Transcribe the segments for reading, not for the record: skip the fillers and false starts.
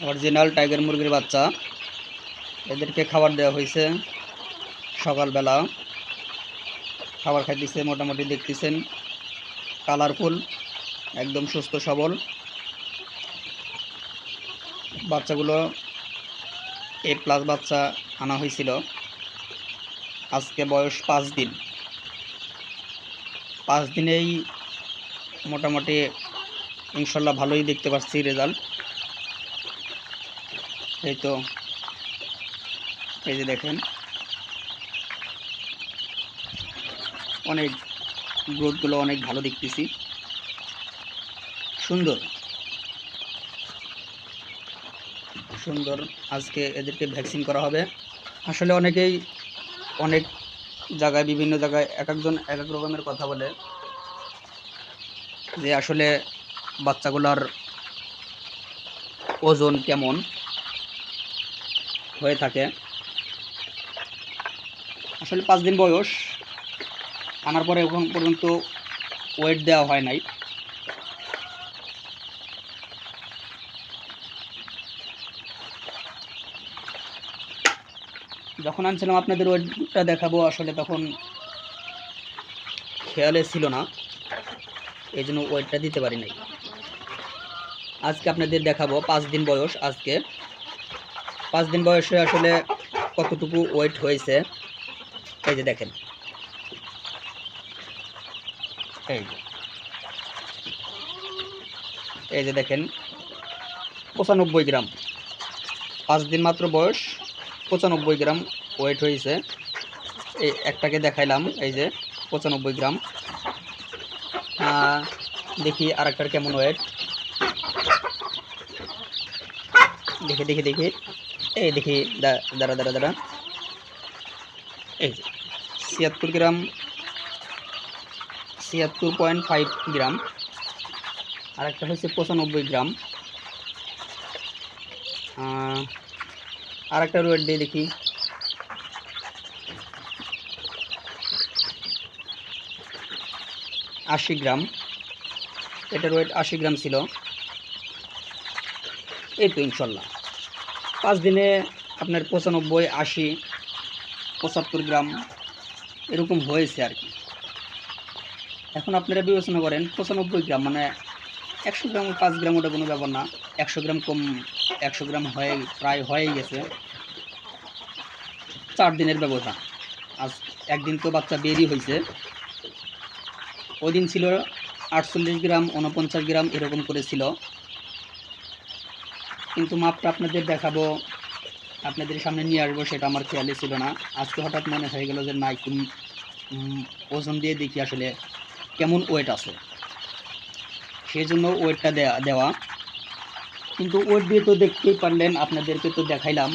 Original tiger মুরগির বাচ্চা। এদেরকে খাবার দেওয়া হয়েছে সকালবেলা, খাবার খাইতেছে। মোটামুটি দেখতেছেন কালারফুল, একদম সুস্থ সবল বাচ্চাগুলো। A+ বাচ্চা আনা হয়েছিল। আজকে বয়স 5 দিন। 5 দিনেই মোটামুটি ইনশাল্লাহ ভালোই দেখতে পাচ্ছি রেজাল্ট। এই তো, এই যে দেখেন অনেক গ্রোথগুলো অনেক ভালো দেখতেছি, সুন্দর সুন্দর। আজকে এদেরকে ভ্যাকসিন করা হবে। আসলে অনেকেই অনেক জায়গায়, বিভিন্ন জায়গায় এক একজন এক এক রকমের কথা বলে যে আসলে বাচ্চাগুলোর ওজন কেমন হয়ে থাকে। আসলে 5 দিন বয়স, আনার পরে এখন পর্যন্ত ওয়েট দেওয়া হয় নাই। যখন আনছিলাম আপনাদের ওয়েটটা দেখাবো, আসলে তখন খেয়ালে ছিল না, এই জন্য ওয়েটটা দিতে পারি নাই। আজকে আপনাদের দেখাবো 5 দিন বয়স। আজকে 5 দিন বয়সে আসলে কতটুকু ওয়েট হয়েছে। এই যে দেখেন, এই যে দেখেন 95 গ্রাম। 5 দিন মাত্র বয়স, 95 গ্রাম ওয়েট হয়েছে। এই একটাকে দেখাইলাম, এই যে 95 গ্রাম। দেখি আরেকটার কেমন ওয়েট, দেখি দেখি দেখি এই দেখি, দাঁড়া দাঁড়া দাঁড়া, এই যে 76 গ্রাম, 76.5 গ্রাম। আরেকটা হচ্ছে 95 গ্রাম। আরেকটা ওয়েট দিয়ে দেখি, 80 গ্রাম। এটার ওয়েট 80 গ্রাম ছিল। এই তো ইনশাল্লাহ 5 দিনে আপনার 95, 80, 75 গ্রাম এরকম হয়েছে আর কি। এখন আপনারা বিবেচনা করেন 95 গ্রাম মানে 100 গ্রাম, 5 গ্রাম ওটা কোনো ব্যাপার না। 100 গ্রাম কম, 100 গ্রাম হয়ে প্রায় হয়েই গেছে। 4 দিনের ব্যবধান। আজ একদিন তো বাচ্চা বেরই হয়েছে। ওই দিন ছিল 48 গ্রাম, 49 গ্রাম এরকম করেছিল। কিন্তু মাপটা আপনাদের দেখাবো, আপনাদের সামনে নিয়ে আসবো, সেটা আমার খেয়ালই ছিল না। আজকে হঠাৎ মনে হয়ে গেল যে না, একটু ওজন দিয়ে দেখি আসলে কেমন ওয়েট আছে, সেই জন্য ওয়েটটা দেওয়া। কিন্তু ওয়েট দিয়ে তো দেখতেই পারলেন, আপনাদেরকে তো দেখাইলাম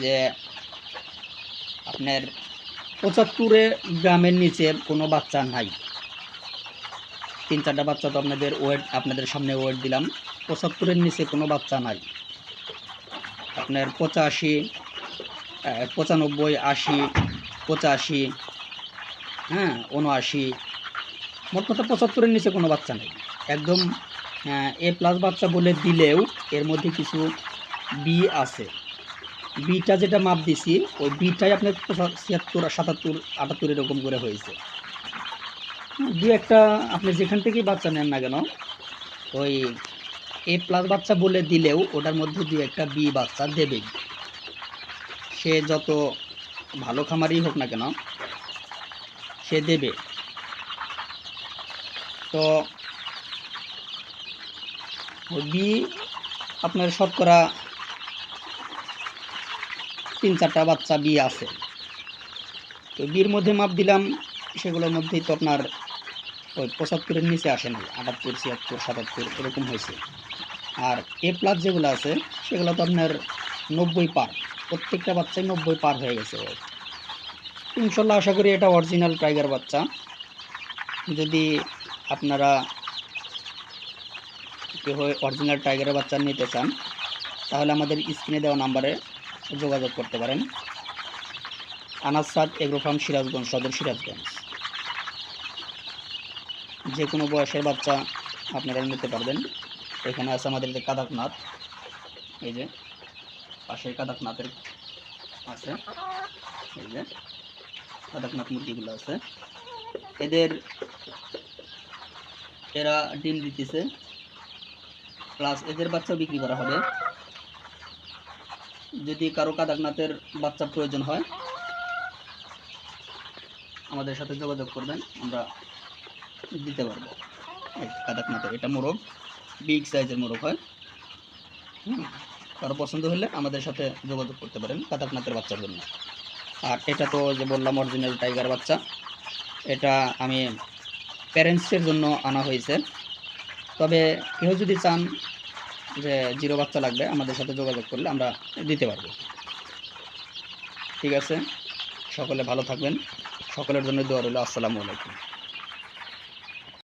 যে আপনার 75 গ্রামের নিচে কোনো বাচ্চা নাই। 3-4টা বাচ্চা তো আপনাদের সামনে ওয়েট দিলাম। 75-এর নিচে কোনো বাচ্চা নাই। আপনার 85, 95, 80, 85, 79, মোট কথা 75-এর নিচে কোনো বাচ্চা নেই। একদম A+ বাচ্চা বলে দিলেও এর মধ্যে কিছু বি আছে। বিটা যেটা মাপ দিছি, ওই বিটাই আপনার 76, 77, 78 এরকম করে হয়েছে। দু একটা আপনি যেখান থেকেই বাচ্চা নেন না কেন, ওই A+ বাচ্চা বলে দিলেও ওটার মধ্যে দু একটা বি বাচ্চা দেবেই। সে যত ভালো খামারই হোক না কেন, সে দেবে। তো ওই বি আপনার শতকরা 3-4টা বাচ্চা বি আছে। তো বির মধ্যে মাপ দিলাম, সেগুলোর মধ্যেই তো আপনার ওই 75-এর নিচে আসে নাই, 78, 76, 77 এরকম হয়েছে। আর A+ যেগুলো আছে সেগুলো তো আপনার 90 পার, প্রত্যেকটা বাচ্চাই 90 পার হয়ে গেছে। ইনশাল্লাহ আশা করি এটা অরিজিনাল টাইগার বাচ্চা। যদি আপনারা কেউ অরিজিনাল টাইগারের বাচ্চা নিতে চান, তাহলে আমাদের স্ক্রিনে দেওয়া নাম্বারে যোগাযোগ করতে পারেন। আনাস সাদ এগ্রো ফার্ম, সিরাজগঞ্জ সদর, সিরাজগঞ্জ। যে কোনো বয়সের বাচ্চা আপনারা নিতে পারবেন। এখানে আছে আমাদের যে কাদাকনাথ, এই যে পাশে কাদাকনাথের আছে, এই যে কাদাকনাথ মুরগিগুলো আছে। এরা ডিম দিতেছে, প্লাস এদের বাচ্চা বিক্রি করা হবে। যদি কারো কাদাকনাথের বাচ্চা প্রয়োজন হয় আমাদের সাথে যোগাযোগ করবেন, আমরা দিতে পারবো। কাদাকনাথের এটা মোরগ, বিগ সাইজের মোরগ হয়। কারো পছন্দ হলে আমাদের সাথে যোগাযোগ করতে পারেন কাদাকনাথের বাচ্চার জন্য। আর এটা তো যে বললাম অরিজিনাল টাইগার বাচ্চা, এটা আমি প্যারেন্টসের জন্য আনা হয়েছে। তবে কেউ যদি চান যে জিরো বাচ্চা লাগবে আমাদের সাথে যোগাযোগ করলে আমরা দিতে পারবো। ঠিক আছে, সকলে ভালো থাকবেন, সকলের জন্য দোয়া রইল। আসসালামু আলাইকুম।